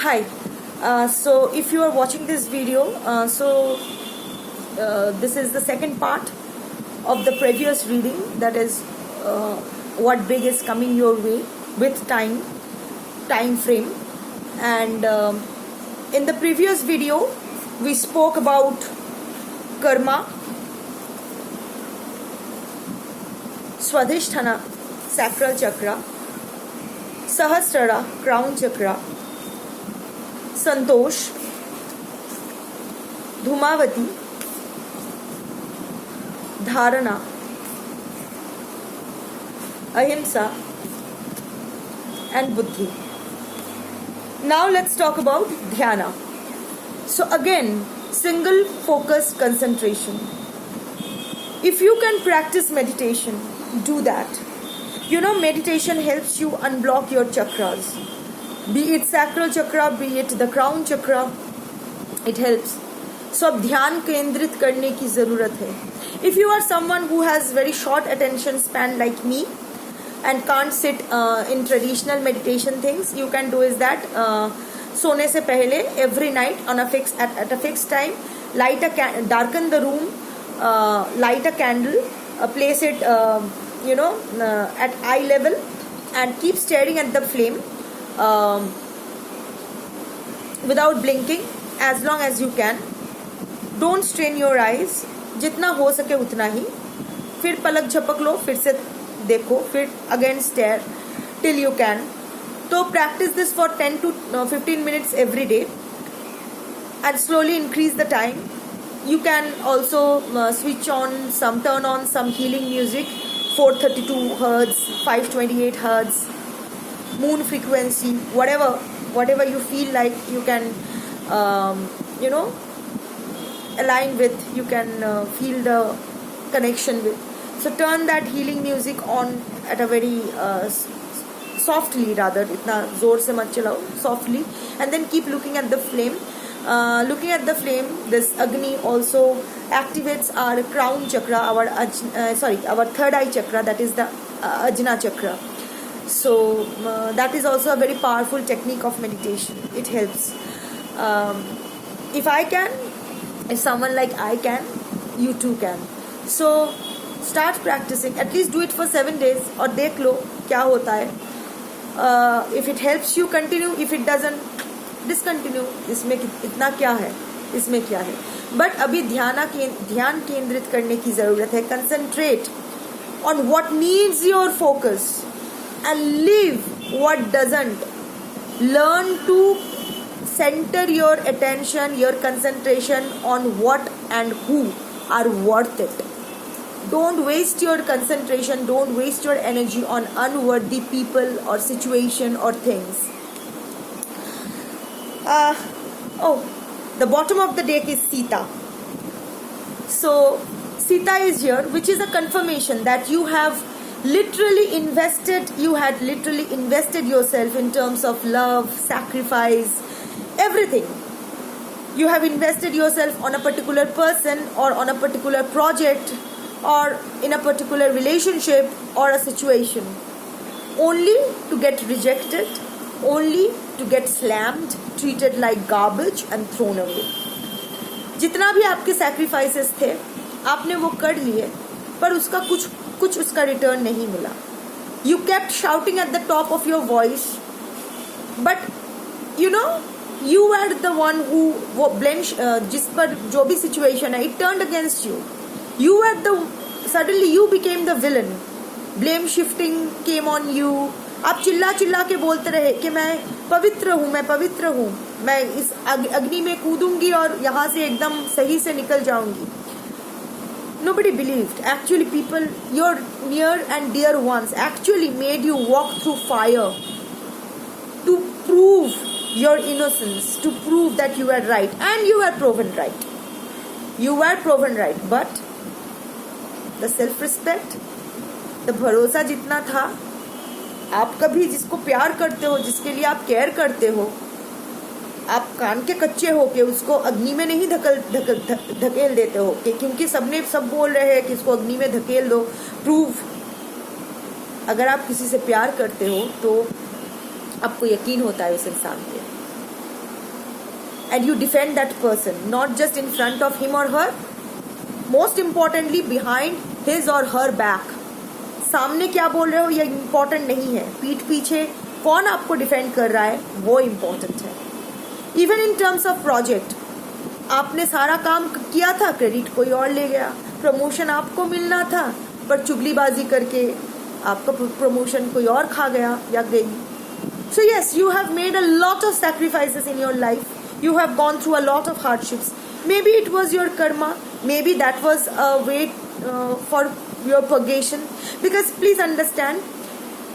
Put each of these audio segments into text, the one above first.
Hi. So if you are watching this video, this is the second part of the previous reading, that is what big is coming your way with time frame. And in the previous video we spoke about karma, swadhisthana sacral chakra, sahasrara crown chakra, संतोष, धूमावती, धारणा, ahimsa, and buddhi. Now let's talk about dhyana. So again, single focus concentration. If you can practice meditation, do that. You know, meditation helps you unblock your chakras. Be it sacral chakra, be it the crown chakra, it helps. So अब ध्यान केंद्रित करने की ज़रूरत है. If you are someone who has very short attention span like me and can't sit in traditional meditation things, you can do is that सोने से पहले every night on at a fixed time, darken the room, light a candle, place it at eye level and keep staring at the flame. Without blinking as long as you can. Don't strain your eyes, जितना हो सके उतना ही. फिर पलक झपक लो, फिर से देखो, फिर again stare till you can. तो practice this for 10 to 15 minutes every day and slowly increase the time. You can also turn on some healing music, 432 Hertz, 528 Hertz, moon frequency, whatever you feel like you can align with, you can feel the connection with. So turn that healing music on at a very softly, rather itna zor se mat chalao, softly, and then keep looking at the flame. Looking at the flame, this Agni also activates our crown chakra, our third eye chakra, that is the Ajna chakra. So that is also a very powerful technique of meditation. It helps. If someone like I can, you too can. So start practicing. At least do it for 7 days और देख लो क्या होता है. If it helps you, continue. If it doesn't, discontinue. इसमें इतना क्या है, इसमें क्या है. But अभी ध्यान केंद्रित करने की ज़रूरत है. Concentrate on what needs your focus and leave what doesn't. Learn to center your attention, your concentration on what and who are worth it. Don't waste your concentration, don't waste your energy on unworthy people or situation or things. The bottom of the deck is Sita. So Sita is here, which is a confirmation that you had literally invested yourself in terms of love, sacrifice, everything. You have invested yourself on a particular person or on a particular project or in a particular relationship or a situation, only to get rejected, only to get slammed, treated like garbage and thrown away. जितना भी आपके sacrifices थे, आपने वो कर लिए, पर उसका कुछ उसका रिटर्न नहीं मिला. You kept shouting at the top of your voice, but you were the one who blamed, जिस पर जो भी situation है, it turned against you. Suddenly you became the villain. Blame shifting came on you. आप चिल्ला के बोलते रहे कि मैं पवित्र हूँ, मैं इस अग्नि में कूदूंगी और यहाँ से एकदम सही से निकल जाऊंगी. Nobody believed. Actually, people, your near and dear ones, actually made you walk through fire to prove your innocence, to prove that you were right. And you were proven right. But the self-respect, the भरोसा जितना था, आप कभी जिसको प्यार करते हो, जिसके लिए आप केयर करते हो, आप कान के कच्चे हो के उसको अग्नि में नहीं धकेल देते हो क्योंकि सब बोल रहे हैं कि इसको अग्नि में धकेल दो. प्रूव. अगर आप किसी से प्यार करते हो तो आपको यकीन होता है उस इंसान पे. and you defend that person, not just in front of him or her, most importantly behind his or her back. सामने क्या बोल रहे हो ये इम्पोर्टेंट नहीं है, पीठ पीछे कौन आपको डिफेंड कर रहा है वो इम्पोर्टेंट है. Even in terms of project, आपने सारा काम किया था, क्रेडिट कोई और ले गया, प्रमोशन आपको मिलना था पर चुगलीबाजी करके आपका प्रमोशन कोई और खा गया या गई. So yes, you have made a lot of sacrifices in your life. You have gone through a lot of hardships. Maybe it was your karma. Maybe that was a way for your purgation. Because please understand,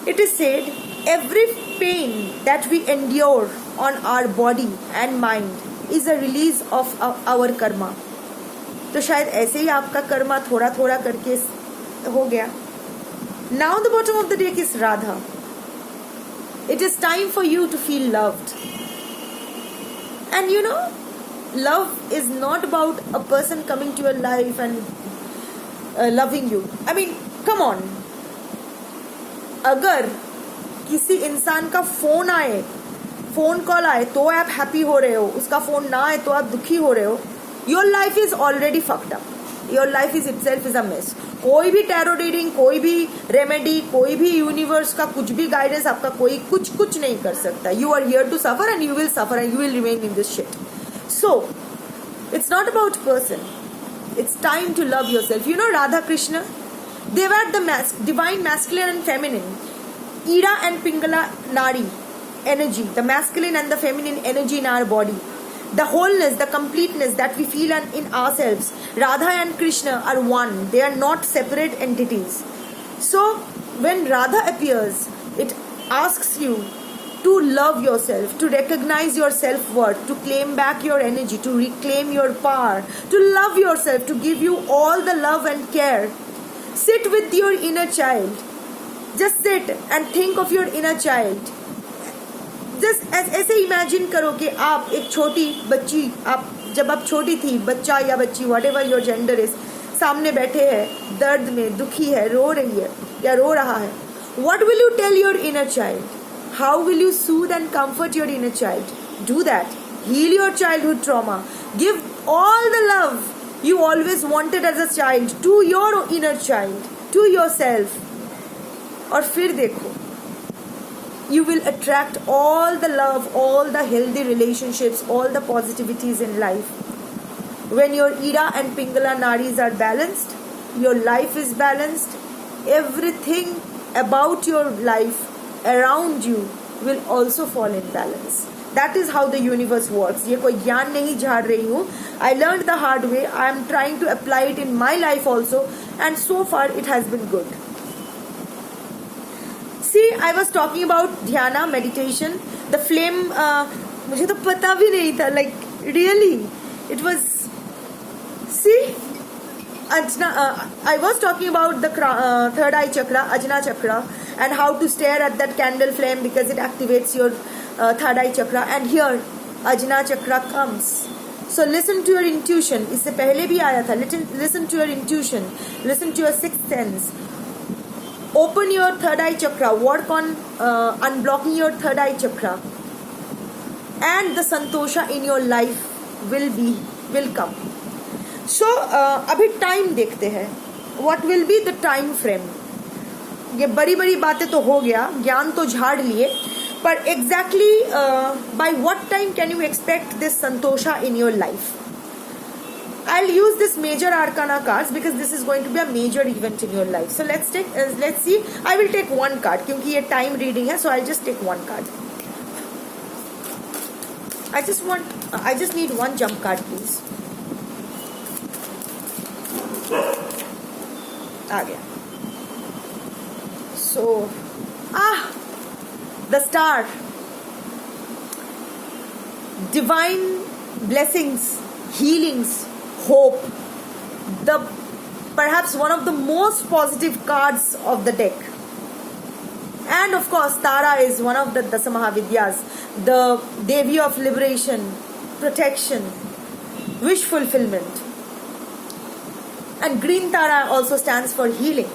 it is said every pain that we endure on our body and mind is a release of our karma. तो शायद ऐसे ही आपका कर्मा थोड़ा थोड़ा करके हो गया. Now the bottom of the deck is Radha. It is time for you to feel loved. And you know, love is not about a person coming to your life and loving you. I mean, come on. अगर किसी इंसान का phone आए, phone call आए तो आप happy हो रहे हो, उसका फोन ना आए तो आप दुखी हो रहे हो, your life is already fucked up. Your life is itself is a mess. कोई भी टैरो रीडिंग, कोई भी रेमेडी, कोई भी यूनिवर्स का कुछ भी गाइडेंस आपका कोई कुछ नहीं कर सकता. You are here to suffer and you will suffer and you will remain in this shit. So it's not about person, it's time to love yourself. You know Radha Krishna, they were the divine masculine and feminine, Ida and Pingala Nari energy, the masculine and the feminine energy in our body, the wholeness, the completeness that we feel in ourselves. Radha and Krishna are one. They are not separate entities. So when Radha appears, it asks you to love yourself, to recognize your self-worth, to claim back your energy, to reclaim your power, to love yourself, to give you all the love and care. Sit with your inner child. Just sit and think of your inner child. Just ऐसे imagine करो कि आप एक छोटी बच्ची, आप जब आप छोटी थी, बच्चा या बच्ची, whatever your gender is, सामने बैठे हैं, दर्द में, दुखी है, रो रही है या रो रहा है. What will you tell your inner child? How will you soothe and comfort your inner child? Do that. Heal your childhood trauma. Give all the love you always wanted as a child to your inner child, to yourself. और फिर देखो, you will attract all the love, all the healthy relationships, all the positivities in life. When your Ida and Pingala Naris are balanced, your life is balanced, everything about your life around you will also fall in balance. That is how the universe works. ये कोई ज्ञान नहीं झाड़ रही हूँ. I learned the hard way. I am trying to apply it in my life also, and so far it has been good. See, I was talking about dhyana, meditation, the flame. मुझे तो पता भी नहीं था. Like really, it was. See, Ajna. I was talking about the third eye chakra, Ajna chakra, and how to stare at that candle flame because it activates your third eye chakra. And here Ajna chakra comes. So listen to your intuition. इससे पहले भी आया था. Listen to your intuition. Listen to your sixth sense. Open your third eye chakra. Work on unblocking your third eye chakra. And the santosha in your life will come. So अभी time देखते हैं. What will be the time frame? ये बड़ी बड़ी बातें तो हो गया, ज्ञान तो झाड़ लिए, पर exactly by what time can you expect this santosha in your life? I'll use this major arcana cards because this is going to be a major event in your life. So let's see. I will take one card क्योंकि ये time reading है, so I'll just take one card. I just need one jump card, please. आ गया. So, the star. Divine blessings, healings, hope. Perhaps one of the most positive cards of the deck. And of course, Tara is one of the Dasa Mahavidyas, the Devi of liberation, protection, wish fulfillment. And green Tara also stands for healing.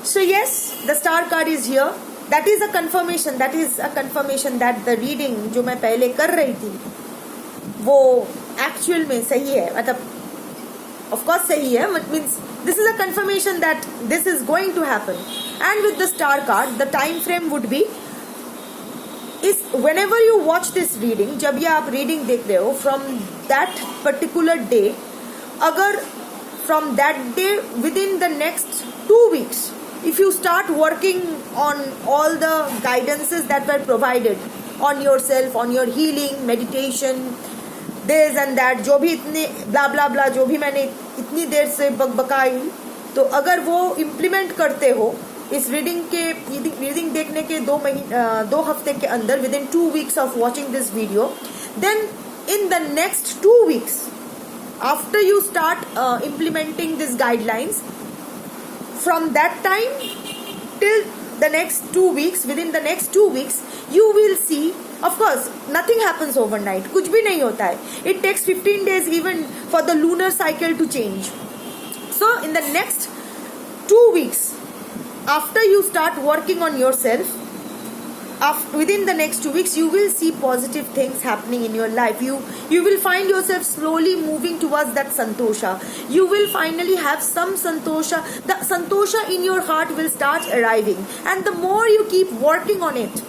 So yes, the star card is here. That is a confirmation. That is a confirmation that the reading जो मैं पहले कर रही थी, वो actual में सही है, मतलब ऑफ कोर्स सही है, but means this is a confirmation that this is going to happen. And with the star card the time frame would be is whenever you watch this reading, जब ये आप reading देख रहे हो, from that particular day, अगर from that day with in the next 2 weeks if you start working on all the guidances that were provided on yourself, on your healing, meditation, this and that, जो भी इतने ब्ला ब्ला ब्ला जो भी मैंने इतनी देर से बकबकाई, तो अगर वो इम्प्लीमेंट करते हो इस रीडिंग देखने के 2 हफ्ते के अंदर, with in 2 weeks of watching this video, then in the next 2 weeks after you start implementing these guidelines, from that time till the next 2 weeks, within the next 2 weeks you will see, of course nothing happens overnight, कुछ भी नहीं होता है, it takes 15 days even for the lunar cycle to change. So in the next 2 weeks after you start working on yourself, within the next 2 weeks you will see positive things happening in your life. You will find yourself slowly moving towards that santosha. You will finally have some santosha. The santosha in your heart will start arriving, and the more you keep working on it,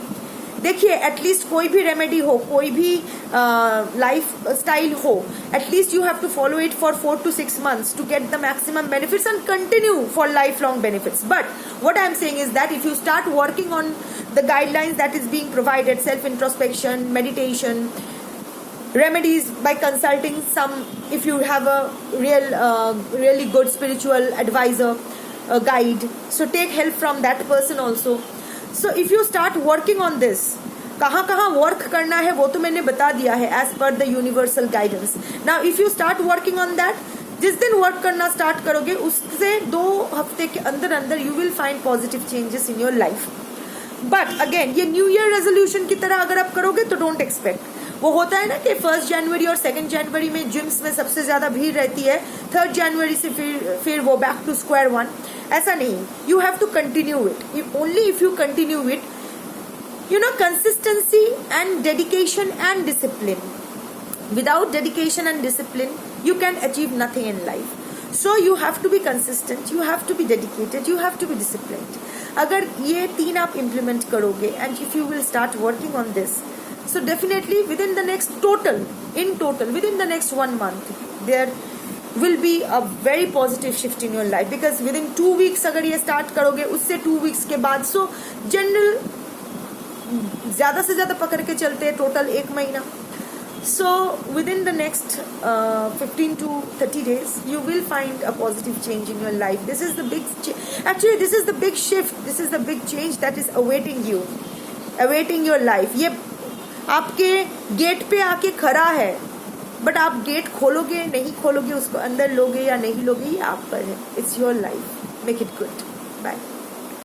देखिए at least कोई भी remedy हो, कोई भी lifestyle हो, at least you have to follow it for 4 to 6 months to get the maximum benefits and continue for lifelong benefits. But what I am saying is that if you start working on the guidelines that is being provided, self introspection, meditation, remedies, by consulting some, if you have a really good spiritual advisor, a guide, so take help from that person also. So if you start working on this, कहाँ work करना है वो तो मैंने बता दिया है as per the universal guidance. Now if you start working on that, जिस दिन वर्क करना स्टार्ट करोगे उससे 2 हफ्ते के अंदर you will find positive changes in your life. But again ये न्यू ईयर रेजोल्यूशन की तरह अगर आप करोगे तो डोंट एक्सपेक्ट. वो होता है ना कि 1 जनवरी और 2 जनवरी में जिम्स में सबसे ज्यादा भीड़ रहती है, 3 जनवरी से फिर वो बैक टू स्क्वायर 1. ऐसा नहीं, you have to continue it. Only if you continue it, you know, consistency and dedication and discipline. Without dedication and discipline you can achieve nothing in life. So you have to be consistent, you have to be dedicated, you have to be disciplined. अगर ये 3 आप implement करोगे, and if you will start working on this, so definitely within the next within the next 1 month there will be a very positive shift in your life, because within 2 weeks अगर ये start करोगे, उससे 2 weeks के बाद, so general ज्यादा से ज्यादा पकड़ के चलते हैं टोटल 1 महीना. So within the next 15 to 30 days you will find a positive change in your life. This is the big actually this is the big shift, this is the big change that is awaiting you, awaiting your life. ये आपके gate पे आके खड़ा है, but आप gate खोलोगे नहीं खोलोगे, उसको अंदर लोगे या नहीं लोगे, ये आप पर है. It's your life. Make it good. Bye.